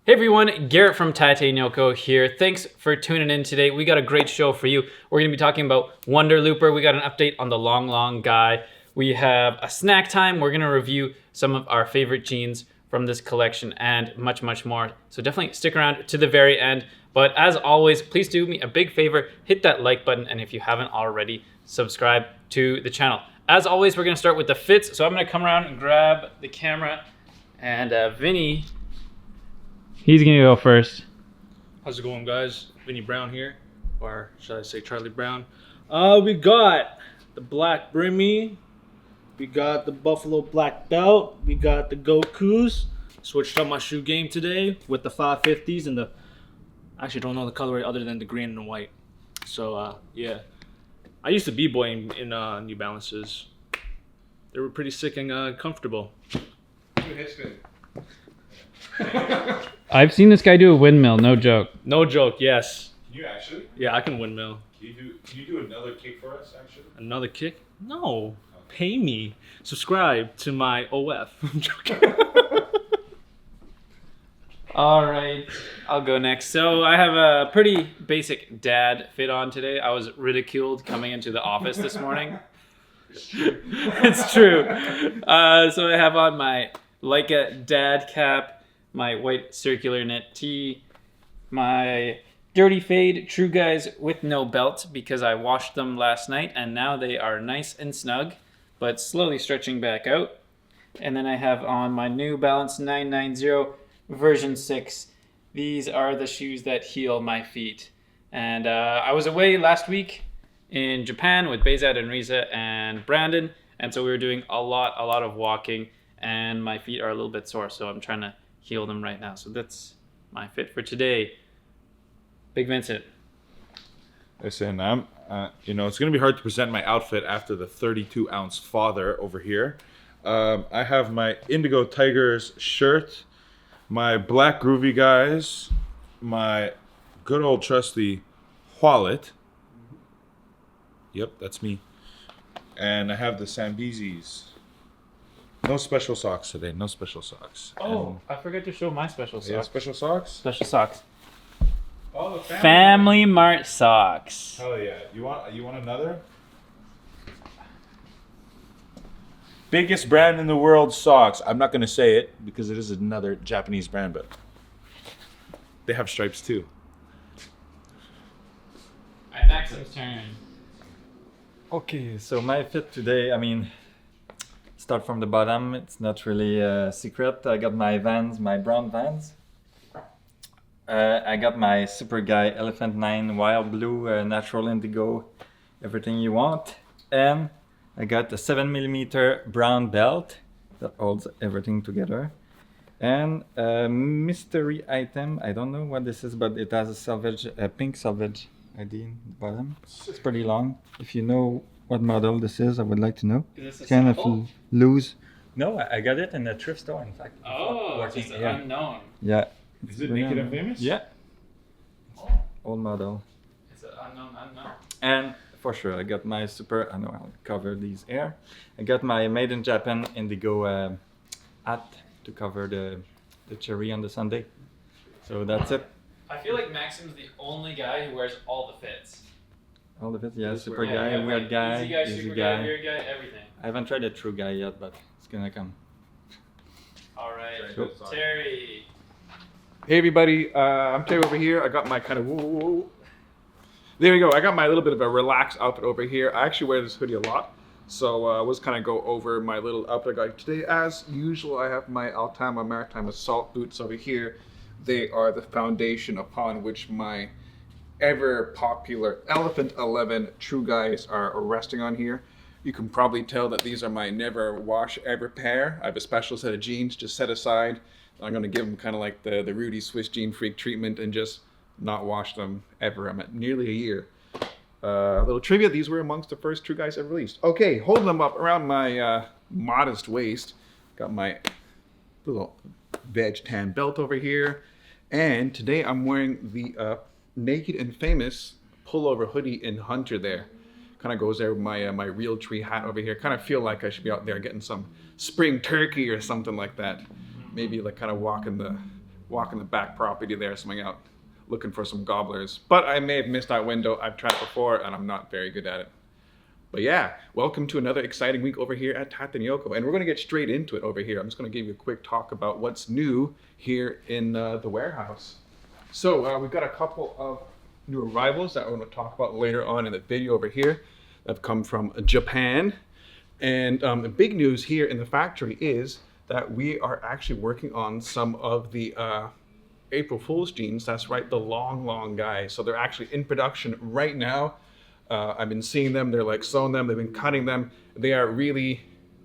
Hey everyone, Garrett from Tate Yoko here. Thanks for tuning in today. We got a great show for you. We're going to be talking about Wonder Looper. We got an update on the long guy. We have a snack time. We're going to review some of our favorite jeans from this collection and much more. So definitely stick around to the very end. But as always, please do me a big favor, hit that like button, and if you haven't already, subscribe to the channel. As always, we're going to start with the fits. So I'm going to come around and grab the camera, and Vinny, he's gonna go first. How's it going, guys? Vinny Brown here, or should I say Charlie Brown? We got the black brimmy, we got the buffalo black belt, we got the Gokus. Switched up my shoe game today with the 550s and the, I actually don't know the colorway other than the green and white. So yeah, I used to b-boy in New Balances. They were pretty sick and comfortable. I've seen this guy do a windmill, no joke. No joke, yes. Can you actually? Yeah, I can windmill. Can you do another kick for us, actually? Another kick? No. Pay me. Subscribe to my OF. I'm joking. All right, I'll go next. So I have a pretty basic dad fit on today. I was ridiculed coming into the office this morning. It's true. So I have on my Leica dad cap, my white circular knit tee, my dirty fade True Guys with no belt because I washed them last night and now they are nice and snug, but slowly stretching back out. And then I have on my New Balance 990 version 6. These are the shoes that heal my feet. And I was away last week in Japan with Bezat and Riza and Brandon, and so we were doing a lot of walking, and my feet are a little bit sore, so I'm trying to heal them right now. So that's my fit for today. Big Vincent. Listen, it's gonna be hard to present my outfit after the 32-ounce father over here. I have my Indigo Tigers shirt, my black groovy guys, my good old trusty wallet. Yep, that's me. And I have the Sambizis. No special socks today. No special socks. Oh, I forgot to show my special socks. Yeah, special socks. Special socks. Oh, the Family Mart socks. Hell yeah! You want another? Biggest brand in the world socks. I'm not gonna say it because it is another Japanese brand, but they have stripes too. Alright, Maxim's turn. Okay, so my fit today, start from the bottom. It's not really a secret. I got my Vans, my brown Vans. I got my Super Guy Elephant 9 Wild Blue Natural Indigo, everything you want. And I got a 7mm brown belt that holds everything together. And a mystery item, I don't know what this is, but it has a pink salvage ID in the bottom. It's pretty long. If you know what model this is, I would like to know. Is this a Kind sample? of loose. No, I got it in a thrift store, in fact. Oh, Working, just yeah. unknown. Yeah. Is it Naked and Famous? Yeah. Old model. It's an unknown. And for sure, I got my super, I know I'll cover these here. I got my Made in Japan Indigo hat to cover the cherry on the sundae. So that's it. I feel like Maxim's the only guy who wears all the fits. All of it, yeah. Super Yeah, guy, you have, weird like, guy, easy guy, easy super guy. guy, weird guy, everything. I haven't tried a true guy yet, but it's gonna come. All right, Cool. Terry. Hey everybody, I'm Terry over here. I got my kind of woo. There we go. I got my little bit of a relaxed outfit over here. I actually wear this hoodie a lot, so I was kind of go over my little outfit I got today. As usual, I have my Altama Maritime Assault boots over here. They are the foundation upon which my ever popular Elephant 11 True Guys are resting on here. You can probably tell that these are my never wash ever pair. I have a special set of jeans just set aside. I'm gonna give them kind of like the Rudy Swiss Jean Freak treatment and just not wash them ever. I'm at nearly a year. Little trivia, these were amongst the first True Guys ever released. Okay, holding them up around my modest waist. Got my little veg tan belt over here. And today I'm wearing the Naked and Famous pullover hoodie in Hunter there. Kind of goes there with my my real tree hat over here. Kind of feel like I should be out there getting some spring turkey or something like that. Maybe like kind of walking the walking the back property there, something out, looking for some gobblers. But I may have missed that window. I've tried it before, and I'm not very good at it. But yeah, welcome to another exciting week over here at Tate Yoko, and we're going to get straight into it over here. I'm just going to give you a quick talk about what's new here in the warehouse. So we've got a couple of new arrivals that we're going to talk about later on in the video over here that have come from Japan. And the big news here in the factory is that we are actually working on some of the April Fool's jeans. That's right, the long guys. So they're actually in production right now. I've been seeing them. They're like sewing them. They've been cutting them. They are really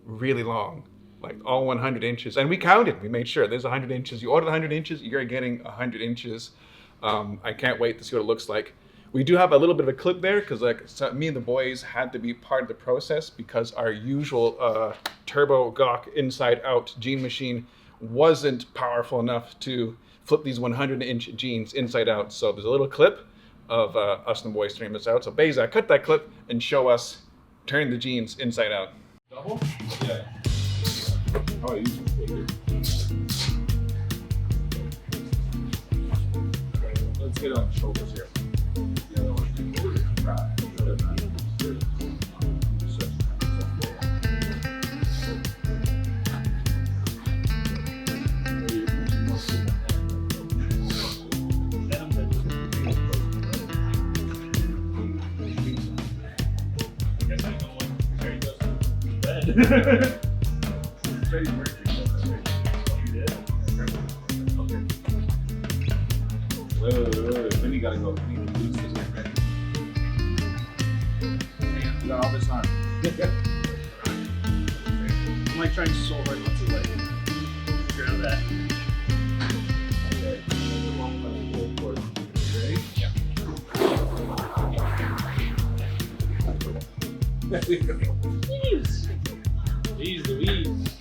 long, like all 100 inches. And we counted. We made sure there's 100 inches. You order 100 inches, you're getting 100 inches. I can't wait to see what it looks like. We do have a little bit of a clip there because so me and the boys had to be part of the process because our usual turbo gawk inside out jean machine wasn't powerful enough to flip these 100-inch jeans inside out. So there's a little clip of us and the boys turning this out. So Beza, cut that clip and show us turning the jeans inside out. Double? Yeah. Oh, I use it. Let's get on the shoulders here. The other one. Wait. Then you gotta go. You need to lose this thing, ready? You got all this on. I'm like trying so hard not to like figure out that. Okay. Ready? Yeah. Jeez Louise.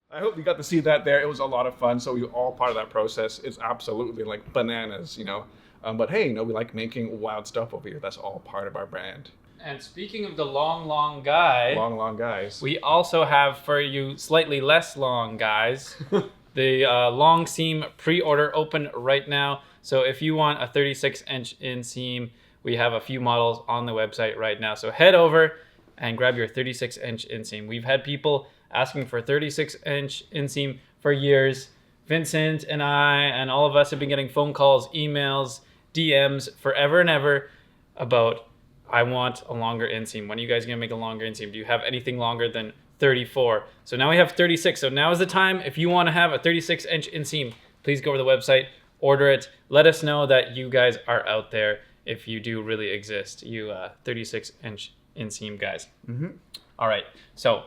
I hope you got to see that there. It was a lot of fun. So we were all part of that process. It's absolutely like bananas, you know. But hey, you know, we like making wild stuff over here. That's all part of our brand. And speaking of the long guy, Long guys. we also have for you slightly less long guys, the long seam pre-order open right now. So if you want a 36-inch inseam, we have a few models on the website right now. So head over and grab your 36-inch inseam. We've had people asking for 36-inch inseam for years. Vincent and I and all of us have been getting phone calls, emails, DMs forever and ever about, I want a longer inseam. When are you guys gonna make a longer inseam? Do you have anything longer than 34? So now we have 36. So now is the time. If you want to have a 36-inch inseam, please go over the website, order it. Let us know that you guys are out there if you do really exist, you 36-inch inseam guys. Mm-hmm. All right. So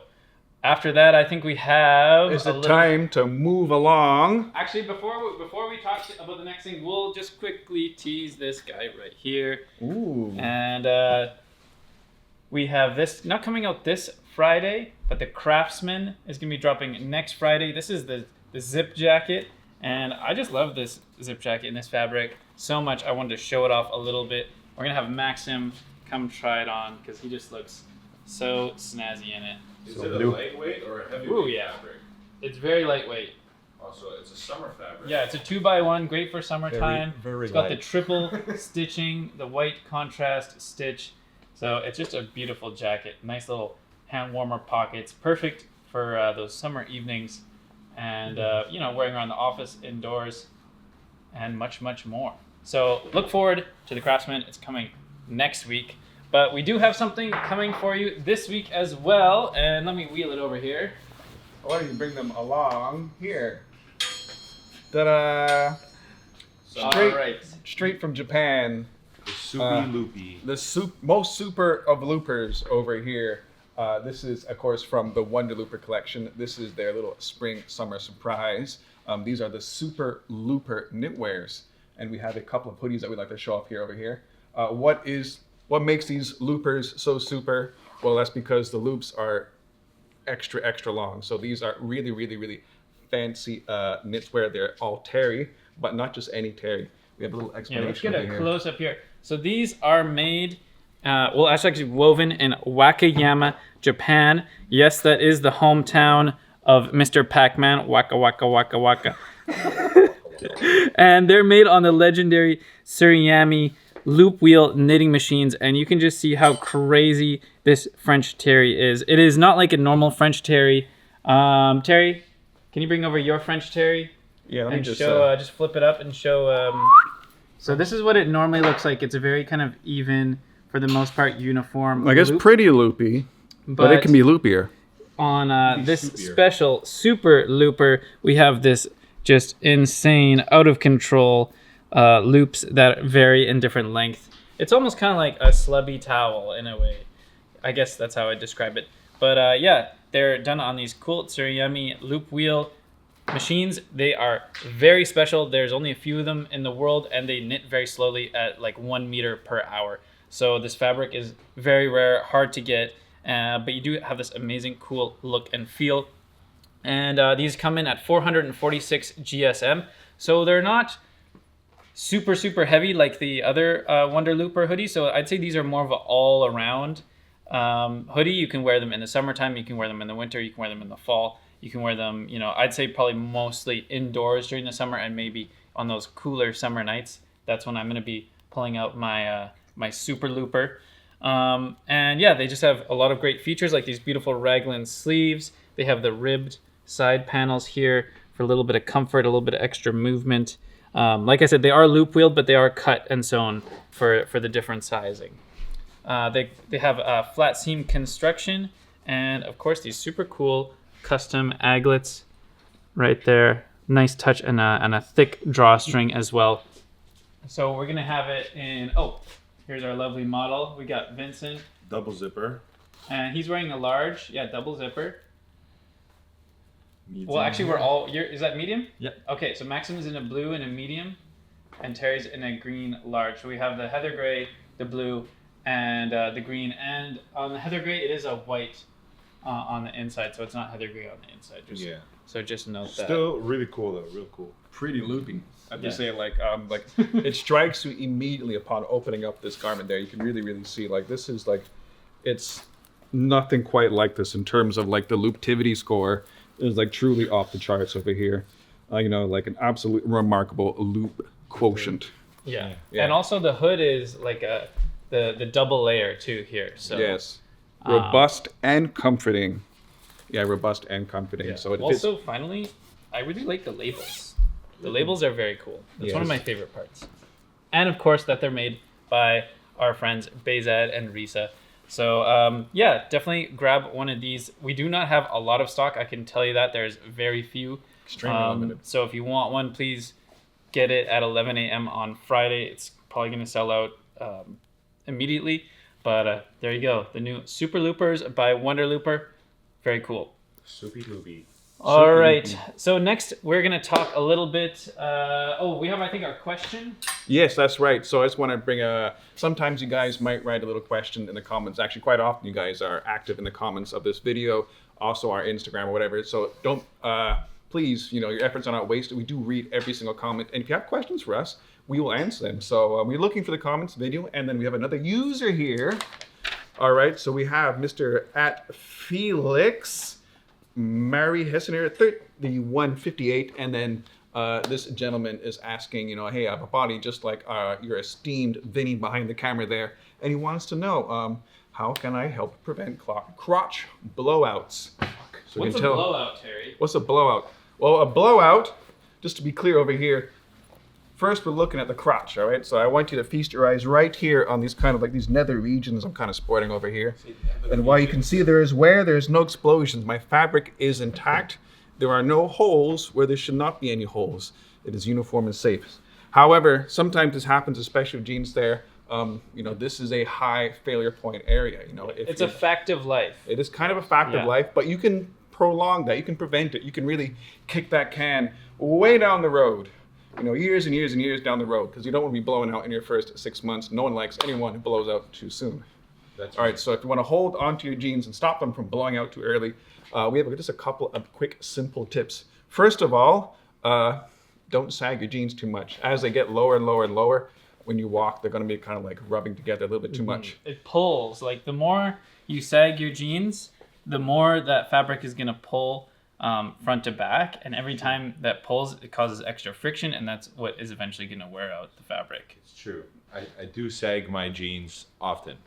after that, I think we have. It's the time to move along. Actually, before we talk about the next thing, we'll just quickly tease this guy right here. Ooh. And we have this not coming out this Friday, but the Craftsman is gonna be dropping next Friday. This is the zip jacket, and I just love this zip jacket in this fabric so much. I wanted to show it off a little bit. We're gonna have Maxim come try it on because he just looks so snazzy in it. Is it a lightweight or a heavyweight fabric? It's very lightweight. Also, it's a summer fabric. Yeah, it's a 2x1, great for summertime. Very It's got light. the triple stitching, the white contrast stitch. So it's just a beautiful jacket. Nice little hand warmer pockets, perfect for those summer evenings, and you know, wearing around the office, indoors, and much more. So look forward to the Craftsman. It's coming next week. But we do have something coming for you this week as well. And let me wheel it over here. Why don't you bring them along here? Ta-da! All right. Straight from Japan. The soupy loopy. The most super of loopers over here. This is, of course, from the Wonder Looper collection. This is their little spring-summer surprise. These are the Super Looper knitwears. And we have a couple of hoodies that we'd like to show off here over here. What makes these loopers so super? Well, that's because the loops are extra long. So these are really fancy knitwear. They're all terry, but not just any terry. We have a little explanation. Yeah, let's get over a here. close up here. So these are made, well, actually woven in Wakayama, Japan. Yes, that is the hometown of Mr. Pac-Man, waka waka waka waka. And they're made on the legendary Suriyami loop wheel knitting machines, and you can just see how crazy this French terry is. It is not like a normal French terry. Terry, can you bring over your French terry? Yeah, let me And just show, just flip it up and show. So this is what it normally looks like. It's a very kind of even, for the most part, uniform. I guess loop. pretty loopy, but it can be loopier. On this special super looper, we have this just insane, out of control loops that vary in different length. It's almost kind of like a slubby towel in a way. I guess that's how I describe it. But yeah, they're done on these cool Suriyami loop wheel machines. They are very special. There's only a few of them in the world, and they knit very slowly at like 1 meter per hour. So this fabric is very rare, hard to get, but you do have this amazing, cool look and feel. And these come in at 446 GSM. So they're not super, super heavy like the other Wonder Looper hoodies. So I'd say these are more of an all-around hoodie. You can wear them in the summertime. You can wear them in the winter. You can wear them in the fall. You can wear them, you know, I'd say probably mostly indoors during the summer, and maybe on those cooler summer nights. That's when I'm going to be pulling out my my Super Looper. And yeah, they just have a lot of great features, like these beautiful raglan sleeves. They have the ribbed side panels here for a little bit of comfort, a little bit of extra movement. Like I said, they are loop wheeled, but they are cut and sewn for the different sizing. They have a flat seam construction, and of course these super cool custom aglets right there. Nice touch, and a thick drawstring as well. So we're gonna have it in, here's our lovely model. We got Vincent. Double zipper. And he's wearing a large, double zipper. Medium. Well, actually, we're all, is that medium? Yep. Okay, so Maxim is in a blue and a medium, and Terry's in a green large. So we have the heather gray, the blue, and the green. And on the heather gray, it is a white on the inside, so it's not heather gray on the inside. So just note that. Still really cool though, real cool. Pretty loopy. I have to Yeah. say, like it strikes you immediately upon opening up this garment. There, you can really, really see like this is like, it's nothing quite like this in terms of like the looptivity score is like truly off the charts over here. You know, like an absolute remarkable loop quotient. Yeah. Yeah. And also the hood is like the double layer too here. So Yes, robust and comforting. Yeah, robust and comforting. Yeah. So it Also, finally, I really like the labels. The labels are very cool. That's one of Yes. my favorite parts. And of course that they're made by our friends Bezad and Risa. So yeah, definitely grab one of these. We do not have a lot of stock. I can tell you that. There's very few. Extremely limited. So if you want one, please get it at 11 a.m. on Friday. It's probably going to sell out immediately. But there you go. The new Super Loopers by Wonder Looper. Very cool. Soupy loopy. All right. So next, we're going to talk a little bit. We have, I think, our question. Yes, that's right. So I just want to bring sometimes you guys might write a little question in the comments. Actually, quite often you guys are active in the comments of this video, also our Instagram or whatever. So don't, please, you know, your efforts are not wasted. We do read every single comment. And if you have questions for us, we will answer them. So we're looking for the comments video. And then we have another user here. All right. So we have Mr. @Felix Mary Hessener 3158, and then this gentleman is asking, you know, hey, I have a body just like your esteemed Vinny behind the camera there, and he wants to know how can I help prevent crotch blowouts? So What's a blowout, Terry? What's a blowout? Well, a blowout, just to be clear over here, first we're looking at the crotch, all right? So I want you to feast your eyes right here on these kind of like these nether regions I'm kind of sporting over here. And while you can see there's no explosions, my fabric is intact. There are no holes where there should not be any holes. It is uniform and safe. However, sometimes this happens, especially with jeans there. You know, this is a high failure point area. You know, It's a fact of life. it is kind of a fact Yeah. of life, but you can prolong that. You can prevent it. You can really kick that can way down the road. You know, years and years and years down the road, because you don't want to be blowing out in your first 6 months. No one likes anyone who blows out too soon. That's All right, so if you want to hold onto your jeans and stop them from blowing out too early, we have just a couple of quick, simple tips. First of all, don't sag your jeans too much. As they get lower and lower and lower, when you walk, they're going to be kind of like rubbing together a little bit too much. It pulls. Like the more you sag your jeans, the more that fabric is going to pull front to back, and every time that pulls, it causes extra friction, and that's what is eventually going to wear out the fabric. It's true. I do sag my jeans often,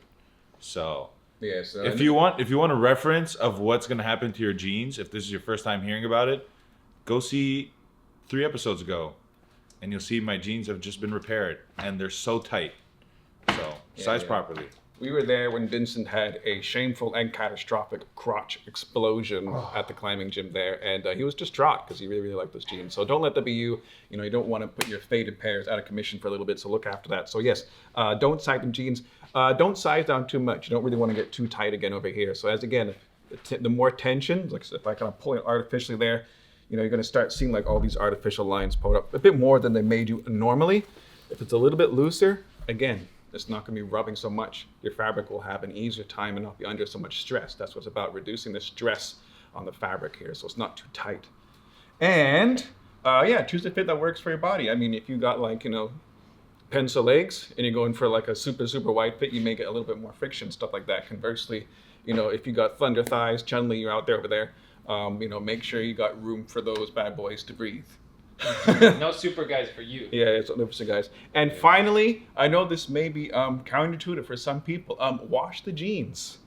so Yeah. So if you want a reference of what's going to happen to your jeans, if this is your first time hearing about it, go see 3 episodes ago, and you'll see my jeans have just been repaired, and they're so tight. So size properly. We were there when Vincent had a shameful and catastrophic crotch explosion at the climbing gym there, and he was distraught because he really, really liked those jeans. So don't let that be you. You know, you don't want to put your faded pairs out of commission for a little bit, so look after that. So yes, don't sag them jeans. Don't size down too much. You don't really want to get too tight again over here. So as again, the more tension, like if I kind of pull it artificially there, you know, you're going to start seeing like all these artificial lines pulled up a bit more than they may do normally. If it's a little bit looser, again, it's not going to be rubbing so much. Your fabric will have an easier time and not be under so much stress. That's what's about, reducing the stress on the fabric here, so it's not too tight. And choose a fit that works for your body. I mean, if you got like, you know, pencil legs and you're going for like a super, super wide fit, you may get a little bit more friction, stuff like that. Conversely, you know, if you got thunder thighs, Chun-Li, you're out there over there, you know, make sure you got room for those bad boys to breathe. No super guys for you. Yeah, it's listen, guys. And finally, I know this may be counterintuitive for some people. Wash the jeans.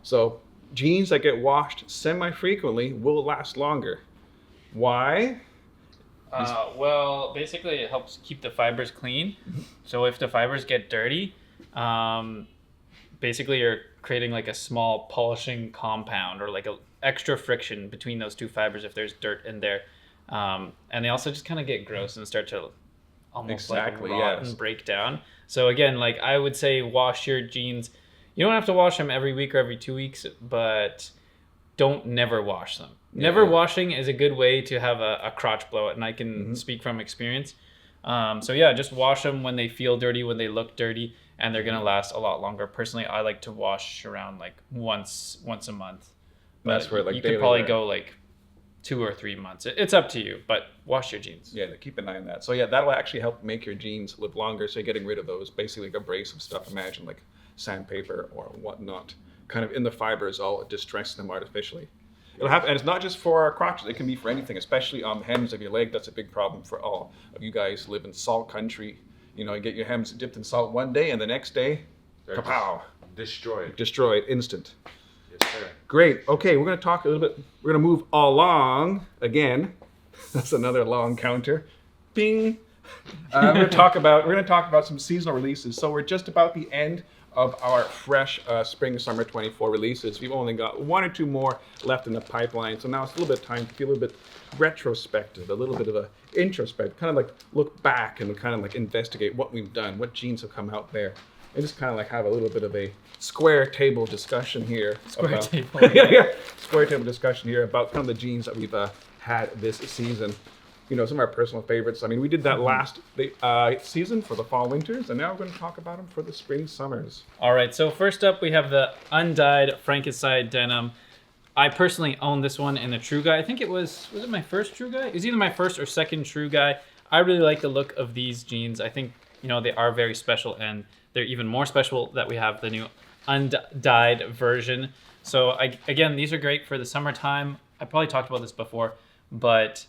So jeans that get washed semi-frequently will last longer. Why? Well, basically it helps keep the fibers clean. So if the fibers get dirty, basically you're creating like a small polishing compound or like a extra friction between those two fibers if there's dirt in there. And they also just kind of get gross and start to almost like rot and break down. So again, like I would say wash your jeans. You don't have to wash them every week or every 2 weeks, but don't never wash them. Never washing is a good way to have a crotch blowout, and I can speak from experience. So yeah, just wash them when they feel dirty, when they look dirty, and they're going to last a lot longer. Personally, I like to wash around like once a month. That's where like you could probably go like 2 or 3 months. It's up to you, but wash your jeans. Yeah, keep an eye on that. So yeah, that'll actually help make your jeans live longer. So you're getting rid of those, basically like abrasive stuff. Imagine like sandpaper or whatnot, kind of in the fibers, all distressing them artificially. It'll happen, and it's not just for crotches. It can be for anything, especially on the hems of your leg. That's a big problem for all of you guys who live in salt country. You know, you get your hems dipped in salt one day, and the next day, kapow, destroyed, instant. Yes, sir. Great. Okay, we're going to talk a little bit. We're going to move along again. That's another long counter. Bing. We're going to talk about some seasonal releases. So we're just about the end of our fresh spring summer 24 releases. We've only got 1 or 2 more left in the pipeline. So now it's a little bit of time to be a little bit retrospective, a little bit of a introspective, kind of like look back and kind of like investigate what we've done, what jeans have come out there. And just kind of like have a little bit of a square table discussion here. Square table. Square table discussion here about kind of the jeans that we've had this season. You know, some of our personal favorites. I mean, we did that last season for the fall winters, and now we're going to talk about them for the spring summers. All right, so first up we have the undyed Frankenside denim. I personally own this one in the True Guy. I think was it my first True Guy? It was either my first or second True Guy. I really like the look of these jeans. I think, you know, they are very special, and they're even more special that we have the new undyed version. So again, these are great for the summertime. I probably talked about this before, but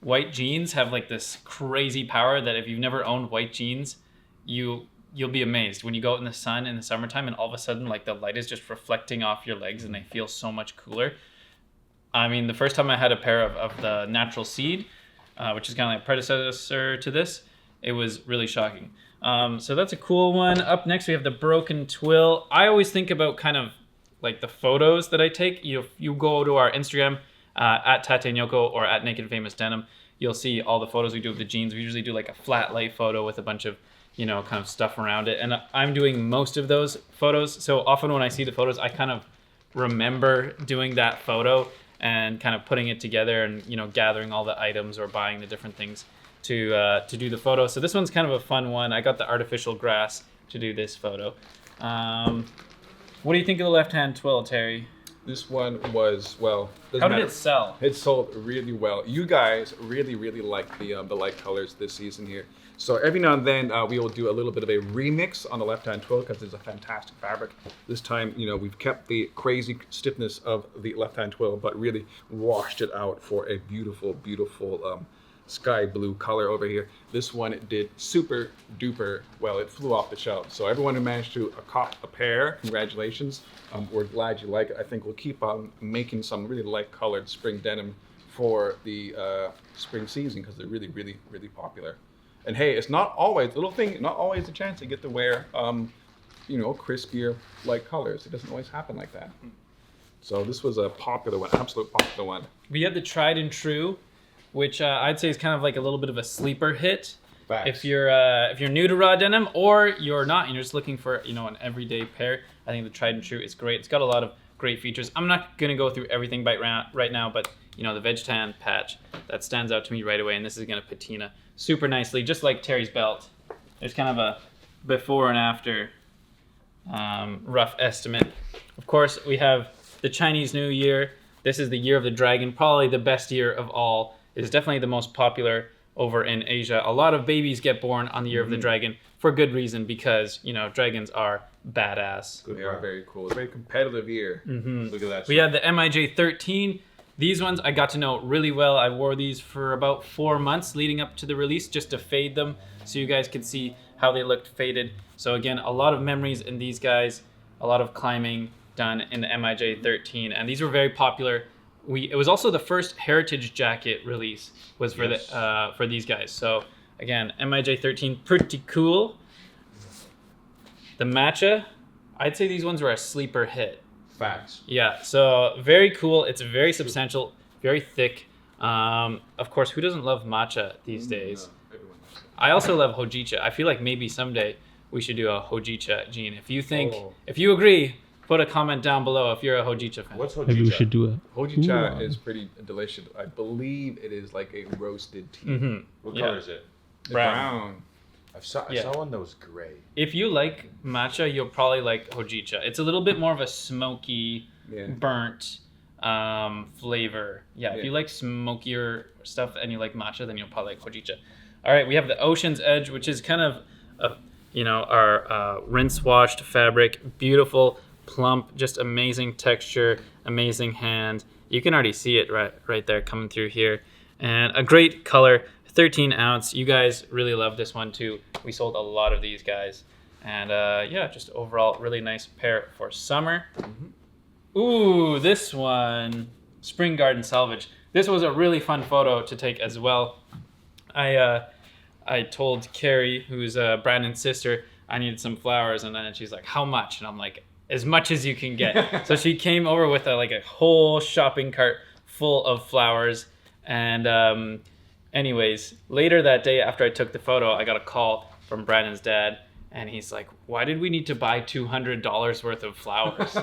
white jeans have like this crazy power that if you've never owned white jeans, you'll be amazed when you go out in the sun in the summertime and all of a sudden like the light is just reflecting off your legs and they feel so much cooler. I mean, the first time I had a pair of the Natural Seed, which is kind of like a predecessor to this, it was really shocking. So that's a cool one. Up next, we have the Broken Twill. I always think about kind of like the photos that I take. You go to our Instagram at Tate Yoko or at Naked Famous Denim. You'll see all the photos we do of the jeans. We usually do like a flat light photo with a bunch of, you know, kind of stuff around it. And I'm doing most of those photos. So often when I see the photos, I kind of remember doing that photo and kind of putting it together and, you know, gathering all the items or buying the different things to do the photo. So this one's kind of a fun one. I got the artificial grass to do this photo. What do you think of the left-hand twill, Terry? This one was, well, doesn't How did matter. it sell? It sold really well. You guys really, really like the light colors this season here. So every now and then we will do a little bit of a remix on the left-hand twill because it's a fantastic fabric. This time, you know, we've kept the crazy stiffness of the left-hand twill, but really washed it out for a beautiful, beautiful sky blue color over here. This one did super duper well. It flew off the shelf. So everyone who managed to cop a pair, congratulations. We're glad you like it. I think we'll keep on making some really light colored spring denim for the spring season because they're really, really, really popular. And hey, it's not always, little thing, not always a chance to get to wear, you know, crispier light colors. It doesn't always happen like that. So this was a popular one, absolute popular one. We had the tried and true, which I'd say is kind of like a little bit of a sleeper hit. Facts. If you're new to raw denim or you're not and you're just looking for, you know, an everyday pair, I think the tried and true is great. It's got a lot of great features. I'm not gonna go through everything right now, but you know, the veg tan patch that stands out to me right away, and this is gonna patina super nicely, just like Terry's belt. There's kind of a before and after rough estimate. Of course, we have the Chinese New Year. This is the Year of the Dragon, probably the best year of all. It's definitely the most popular over in Asia. A lot of babies get born on the Year of the Dragon for good reason, because, you know, dragons are badass. They are very cool. It's a very competitive year. Look at that. We had the MIJ 13. These ones I got to know really well. I wore these for about 4 months leading up to the release just to fade them so you guys could see how they looked faded. So again, a lot of memories in these guys, a lot of climbing done in the MIJ 13, and these were very popular. It was also the first heritage jacket release was for for these guys. So again, MIJ 13, pretty cool. The matcha, I'd say these ones were a sleeper hit. Facts. Yeah, so very cool. It's very substantial, very thick. Of course, who doesn't love matcha these days? Everyone loves it. I also love hojicha. I feel like maybe someday we should do a hojicha, Gene. If you think, if you agree, put a comment down below if you're a hojicha fan. What's hojicha? Maybe we should do it. Hojicha is pretty delicious. I believe it is like a roasted tea. Mm-hmm. What Yeah. color is it? Brown. I saw one that was gray. If you like matcha, you'll probably like hojicha. It's a little bit more of a smoky, Yeah. burnt flavor. Yeah, if you like smokier stuff and you like matcha, then you'll probably like hojicha. All right, we have the Ocean's Edge, which is kind of, you know, our rinse washed fabric. Beautiful, plump, just amazing texture, amazing hand. You can already see it right there coming through here. And a great color, 13 ounce. You guys really love this one too. We sold a lot of these guys. And yeah, just overall really nice pair for summer. Ooh, this one, Spring Garden Salvage. This was a really fun photo to take as well. I told Carrie, who's Brandon's sister, I needed some flowers, and then she's like, how much? And I'm like, as much as you can get. So she came over with a whole shopping cart full of flowers. And anyways, later that day after I took the photo, I got a call from Brandon's dad, and he's like, why did we need to buy $200 worth of flowers?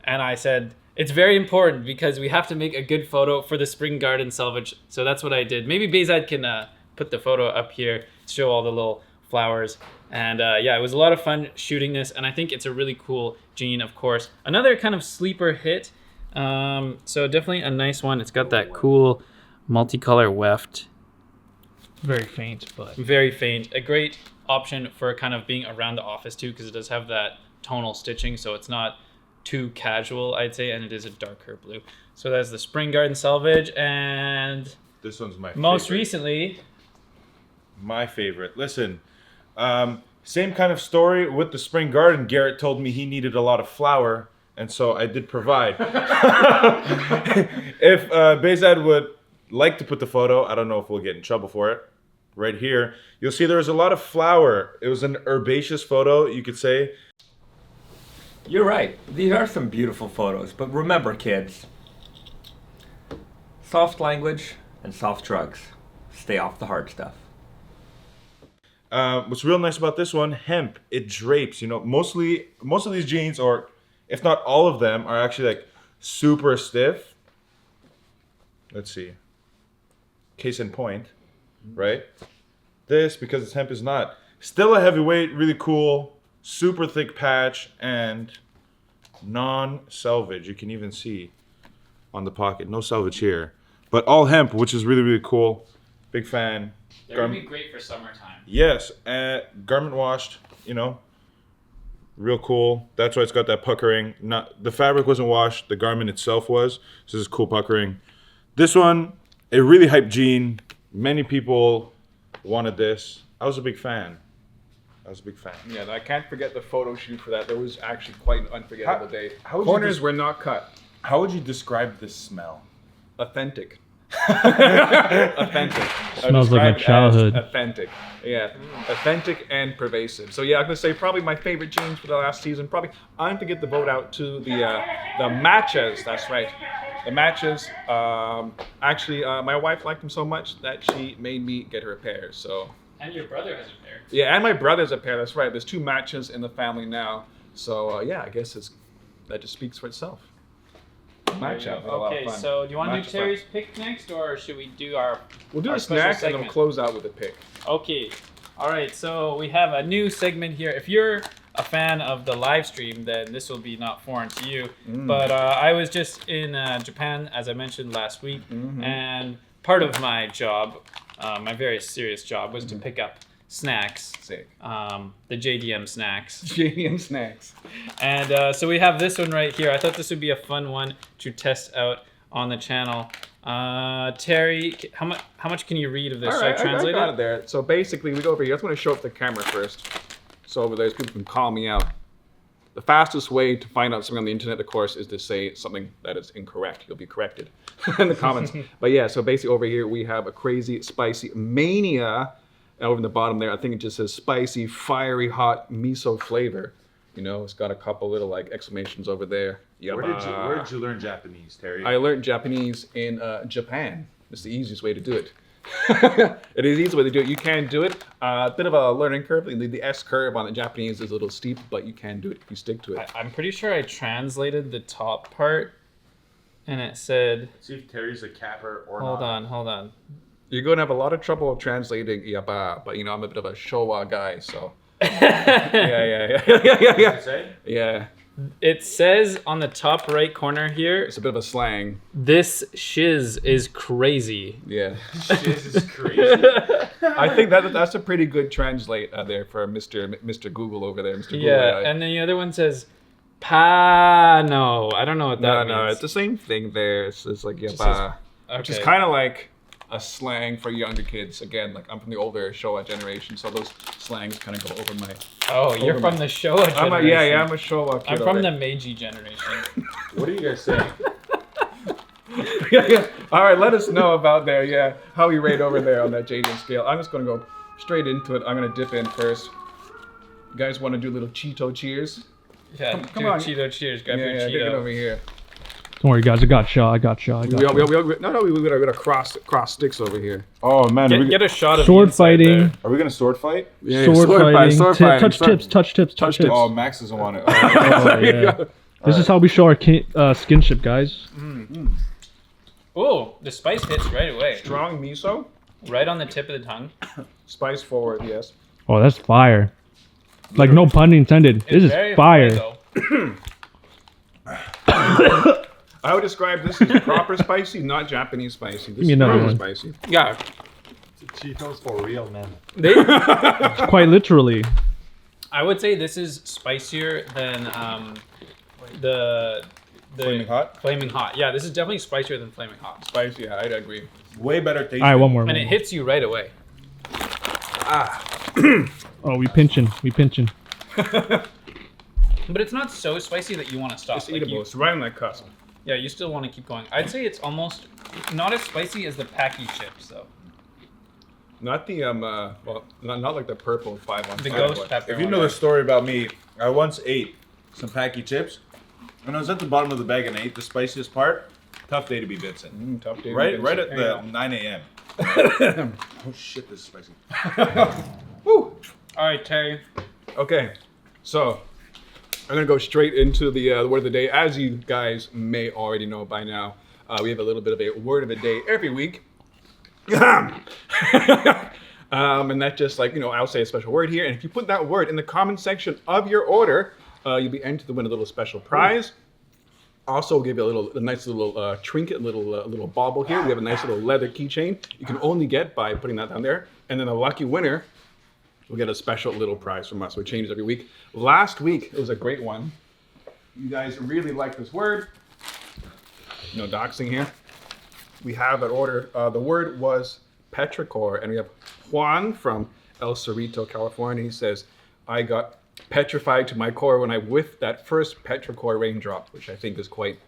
And I said, it's very important because we have to make a good photo for the Spring Garden Salvage. So that's what I did. Maybe Bezad can put the photo up here to show all the little flowers. And yeah, it was a lot of fun shooting this, and I think it's a really cool jean, of course. Another kind of sleeper hit. So definitely a nice one. It's got that cool multicolor weft. Very faint, but Very faint. A great option for kind of being around the office too, because it does have that tonal stitching, so it's not too casual, I'd say, and it is a darker blue. So that's the Spring Garden Salvage, and This one's my most favorite. recently, My favorite. Listen, same kind of story with the Spring Garden. Garrett told me he needed a lot of flour, and so I did provide. If Bezad would like to put the photo, I don't know if we'll get in trouble for it. Right here, you'll see there was a lot of flower. It was an herbaceous photo, you could say. You're right. These are some beautiful photos. But remember, kids, soft language and soft drugs. Stay off the hard stuff. What's real nice about this one, hemp. It drapes. You know, most of these jeans, or if not all of them, are actually like super stiff. Let's see. Case in point, right? This, because it's hemp, is not. Still a heavyweight, really cool, super thick patch, and non-selvage. You can even see on the pocket, no selvage here. But all hemp, which is really, really cool. Big fan. They're gonna be great for summertime. Yes, garment washed, you know, real cool. That's why it's got that puckering. Not the fabric wasn't washed, the garment itself was. So this is cool puckering. This one, a really hyped jean. Many people wanted this. I was a big fan. Yeah, and I can't forget the photo shoot for that. That was actually quite an unforgettable day. how would you Corners were not cut. How would you describe this smell? Authentic. Authentic. Smells like my childhood. Authentic. Yeah. Authentic and pervasive. So yeah, I'm gonna say probably my favorite jeans for the last season. Probably I'm gonna give the vote out to the matches. That's right. The matches. Actually, my wife liked them so much that she made me get her a pair. So. And your brother has a pair. Yeah, and my brother's a pair. That's right. There's 2 matches in the family now. So yeah, I guess that just speaks for itself. Match out. Okay, so do you want to do Terry's pick next, or should we do our? We'll do our a special snack and segment? we'll close out with a pick. Okay, all right. So we have a new segment here. If you're a fan of the live stream, then this will be not foreign to you. But I was just in Japan, as I mentioned last week, and part of my job, my very serious job, was to pick up snacks. Sick. The JDM snacks. JDM snacks. And so we have this one right here. I thought this would be a fun one to test out on the channel. Terry, how much can you read of this? All Should right, I translate I got it? it there. So basically, we go over here. I just want to show up the camera first. So over there, people can call me out. The fastest way to find out something on the internet, of course, is to say something that is incorrect. You'll be corrected in the comments. But yeah, so basically over here, we have a crazy, spicy mania. Over in the bottom there, I think it just says spicy, fiery, hot miso flavor. You know, it's got a couple little like exclamations over there. Where did you learn Japanese, Terry? I learned Japanese in Japan. It's the easiest way to do it. It is the easiest way to do it. You can do it. A bit of a learning curve. The S curve on the Japanese is a little steep, but you can do it if you stick to it. I'm pretty sure I translated the top part, and it said. See if Terry's a capper or Hold not. on. You're going to have a lot of trouble translating yaba, but you know, I'm a bit of a Showa guy, so. Yeah. What does it say? Yeah. It says on the top right corner here, It's a bit of a slang. this shiz is crazy. Yeah. This is crazy. I think that's a pretty good translate there for Mr. Google over there, Mr. Google. Yeah, and then the other one says pa. No, I don't know what that means. No, it's the same thing there. It's like Just yaba, says- which is okay. kind of like a slang for younger kids. Again, like I'm from the older Showa generation, so those slangs kind of go over my. Oh, you're over from the Showa generation. I'm a Showa kid. I'm from over the Meiji generation. What are you guys saying? yeah. All right, let us know about there. Yeah, how you rate over there on that JDM scale. I'm just gonna go straight into it. I'm gonna dip in first. You guys want to do a little Cheeto cheers? Yeah, Come do on. Cheeto cheers. Grab your Take it Cheeto. over here. Don't worry, guys. I got shot. We got cross sticks over here. Oh man, Get a shot of Sword the inside fighting. there. are we gonna sword fight? Yeah, Sword fighting. Touch Sorry. tips. Touch tips. Touch tips. Oh, Max doesn't want it. Oh, yeah. This is how we show our skinship, guys. Oh, the spice hits right away. Strong miso, Right on the tip of the tongue. spice forward. Yes. Oh, that's fire. Like, no pun intended. This is Very fire. though. I would describe this as proper spicy, not Japanese spicy. This me is another proper one. spicy. Yeah. Cheetos for real, man. They, Quite literally. I would say this is spicier than the Flaming Hot? Flaming Hot. Yeah, this is definitely spicier than Flaming Hot. Spicy, yeah, I'd agree. Way better taste. All right, one more. And it hits you right away. Oh, we pinching. But it's not so spicy that you want to stop. It's Like, eatable. you- It's right on that cusp. yeah, you still want to keep going. I'd say it's almost not as spicy as the Packy chips, though. Not the well, not like the purple 5 on The 5 ghost one. pepper. If you one. know the story about me, I once ate some Packy chips, and I was at the bottom of the bag and I ate the spiciest part. Tough day to be Vincent. Tough day. Right at There you the go. 9 a.m. Oh shit, this is spicy. Woo. All right, Terry. Okay, so I'm gonna go straight into the word of the day. As you guys may already know by now, we have a little bit of a word of the day every week. And that's just like, I'll say a special word here. And if you put that word in the comment section of your order, you'll be entered to win a little special prize. Also, we'll give you a nice little trinket, little bauble here. We have a nice little leather keychain. You can only get by putting that down there. And then a lucky winner will get a special little prize from us. So it changes every week. Last week, it was a great one. You guys really like this word. No doxing here. We have an order. The word was petrichor. And we have Juan from El Cerrito, California. He says, I got petrified to my core when I whiffed that first petrichor raindrop, which I think is quite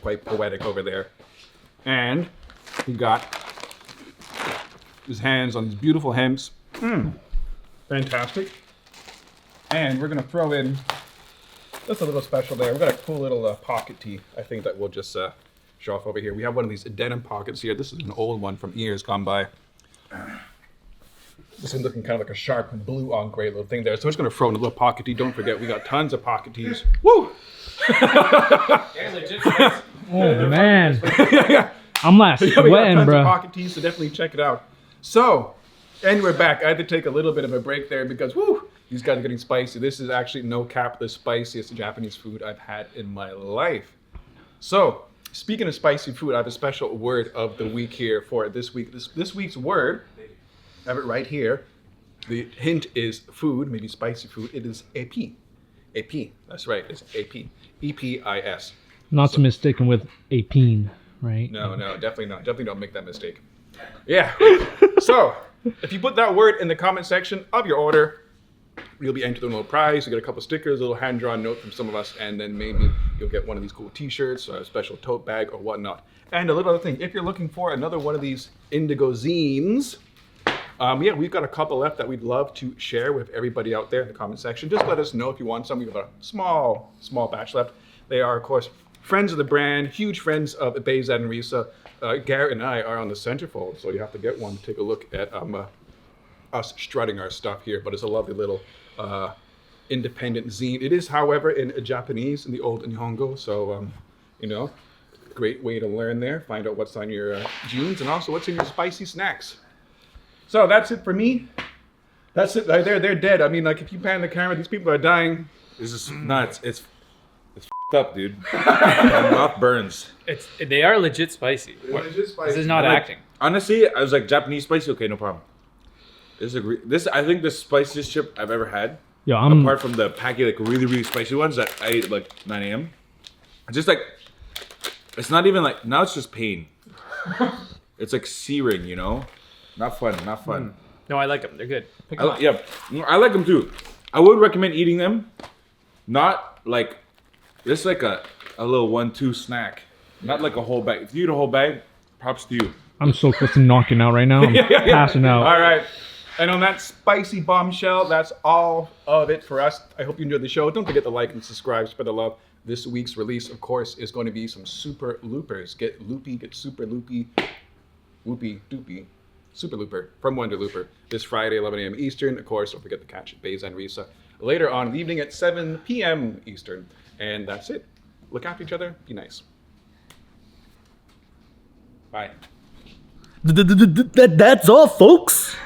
poetic over there. And he got his hands on these beautiful hems. Fantastic. And we're gonna throw in just a little special there. We've got a cool little pocket tee. I think that we'll just show off over here. We have one of these denim pockets here. This is an old one from years gone by. This is looking kind of like a sharp blue on gray little thing there. So we're just gonna throw in a little pocket tee. Don't forget, we got tons of pocket tees. Woo! Oh man, Yeah. I'm not We got sweating, tons of bro. pocket tees, so definitely check it out. So, and we're back. I had to take a little bit of a break there because, whoo, these guys are getting spicy. This is actually no cap the spiciest Japanese food I've had in my life. So, speaking of spicy food, I have a special word of the week here for this week. This week's word, I have it right here. The hint is food, maybe spicy food. It is épis. Épis. That's right. It's épis. E-P-I-S. Not to mistaken with a peen, right? No, definitely not. Definitely don't make that mistake. Yeah. So, if you put that word in the comment section of your order, you'll be entered in a little prize. You get a couple stickers, a little hand-drawn note from some of us, and then maybe you'll get one of these cool t-shirts, or a special tote bag, or whatnot. And a little other thing, if you're looking for another one of these indigo zines, yeah, we've got a couple left that we'd love to share with everybody out there in the comment section. Just let us know if you want some. We've got a small batch left. They are, of course, friends of the brand, huge friends of Bezad and Risa. Garrett and I are on the centerfold, so you have to get one to take a look at us strutting our stuff here. But it's a lovely little independent zine. It is, however, in Japanese, in the old Nihongo, so, you know, great way to learn there. Find out what's on your jeans and also what's in your spicy snacks. So that's it for me. That's it. They're dead. I mean, like, if you pan the camera, these people are dying. This is nuts. It's f***ed up, dude. My mouth burns. They are legit spicy. This is not acting. Honestly, I was like, Japanese spicy, okay, no problem. I think the spiciest chip I've ever had. Yo, apart from the packy, like really, really spicy ones that I ate at like 9 a.m. It's just like, it's not even like, now it's just pain. It's like searing, you know? Not fun. No, I like them. They're good. Yeah, I like them too. I would recommend eating them. Not like, just like a little 1-2 snack. Not like a whole bag. If you eat a whole bag, props to you. I'm so close to knocking out right now. I'm passing out. All right. And on that spicy bombshell, that's all of it for us. I hope you enjoyed the show. Don't forget to like and subscribe, spread the love. This week's release, of course, is going to be some super loopers. Get loopy, get super loopy, whoopy doopy. Super Looper from Wonder Looper this Friday, 11 a.m. Eastern. Of course, don't forget to catch Bezad and Risa later on in the evening at 7 p.m. Eastern. And that's it. Look after each other. Be nice. Bye. That's all, folks.